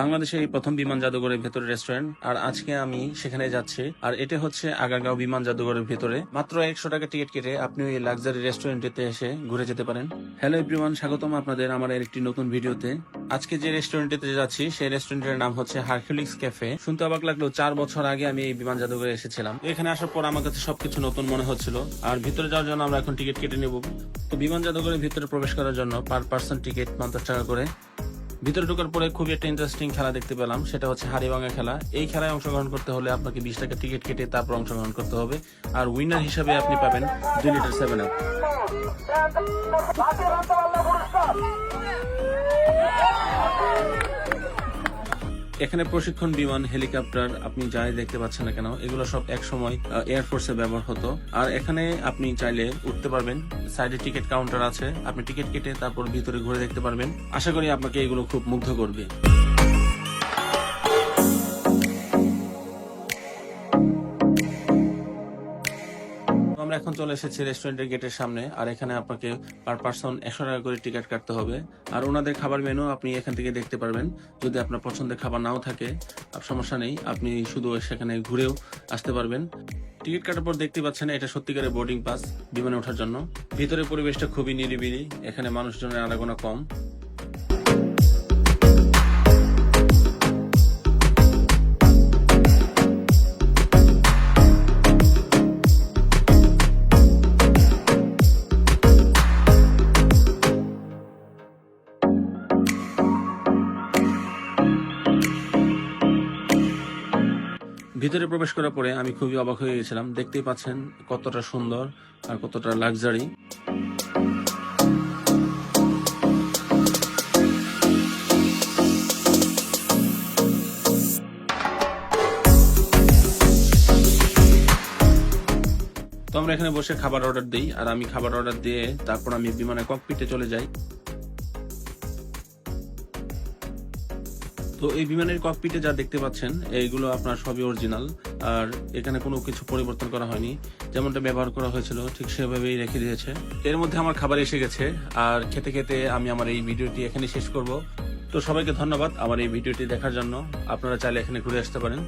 বাংলাদেশে এই প্রথম বিমান জাদুঘরের ভেতরে রেস্টুরেন্ট, আর আজকে আমি সেখানে যাচ্ছি। আর এটা হচ্ছে আগারগাঁও বিমান জাদুঘরের ভেতরে। মাত্র 100 টাকা টিকিট কেটে আপনি এই লাক্সারি রেস্টুরেন্টে এসে ঘুরে যেতে পারেন। হ্যালো এভরিওয়ান, স্বাগতম আপনাদের আমার একটি নতুন ভিডিওতে। আজকে যে রেস্টুরেন্টে যাচ্ছি সেই রেস্টুরেন্টের নাম হচ্ছে হারকিউলিস ক্যাফে। শুনতে অবাক লাগলো, 4 বছর আগে আমি এই বিমান জাদুঘরে এসেছিলাম। এখানে আসার পর আমার কাছে সবকিছু নতুন মনে হচ্ছিল। আর ভিতরে যাওয়ার জন্য আমরা এখন টিকিট কেটে নেব। তো বিমান জাদুঘরের ভিতরে প্রবেশ করার জন্য পার পার্সন টিকিট 50 টাকা করে। ভিতরে ঢোকার পরে খুবই একটা ইন্টারেস্টিং খেলা দেখতে পেলাম, সেটা হচ্ছে হাড়ি ভাঙা খেলা। এই খেলায় অংশগ্রহণ করতে হলে আপনাকে 20 টাকা টিকিট কেটে তারপর অংশগ্রহণ করতে হবে। আর উইনার হিসাবে আপনি পাবেন 2 লিটার 7 আপ। এখানে প্রশিক্ষণ বিমান, হেলিকপ্টার আপনি যাই দেখতে পাচ্ছেন না কেন, এগুলো সব এক সময় এয়ারফোর্সে ব্যবহার হতো। আর এখানে আপনি চাইলে উঠতে পারবেন। সাইডে টিকিট কাউন্টার আছে, আপনি টিকিট কেটে তারপর ভিতরে ঘুরে দেখতে পারবেন। আশা করি আপনাকে এগুলো খুব মুগ্ধ করবে। আমরা এখন চলে এসেছি রেস্টুরেন্টের গেটের সামনে। আর এখানে আপনাকে পার পার্সন 100 টাকা করে টিকিট কাটতে হবে। আর ওনাদের খাবার মেনু আপনি এখান থেকে দেখতে পারবেন। যদি আপনার পছন্দের খাবার নাও থাকে সমস্যা নেই, আপনি শুধু সেখানে ঘুরেও আসতে পারবেন। টিকিট কাটার পর দেখতে পাচ্ছেন এটা সত্যিকারের বোর্ডিং পাস বিমানে ওঠার জন্য। ভিতরে পরিবেশটা খুবই নিরিবিলি, এখানে মানুষজনের আনাগোনা কম। ভিতরে প্রবেশ করার পরে আমি খুবই অবাক হয়ে গেছিলাম। দেখতেই পাচ্ছেন কতটা সুন্দর আর কতটা লাক্সারি। তো আমরা এখানে বসে খাবার অর্ডার দিই। আর আমি খাবার অর্ডার দিয়ে তারপর আমি বিমানের ককপিটে চলে যাই। তো এই বিমানের ককপিটে যা দেখতে পাচ্ছেন এইগুলো আপনার সবই অরিজিনাল। আর এখানে কোনো কিছু পরিবর্তন করা হয়নি, যেমনটা ব্যবহার করা হয়েছিল ঠিক সেভাবেই রেখে দিয়েছে। এর মধ্যে আমার খাবার এসে গেছে। আর খেতে খেতে আমি আমার এই ভিডিওটি এখানে শেষ করব। তো সবাইকে ধন্যবাদ আমার এই ভিডিওটি দেখার জন্য। আপনারা চাইলে এখানে ঘুরে আসতে পারেন।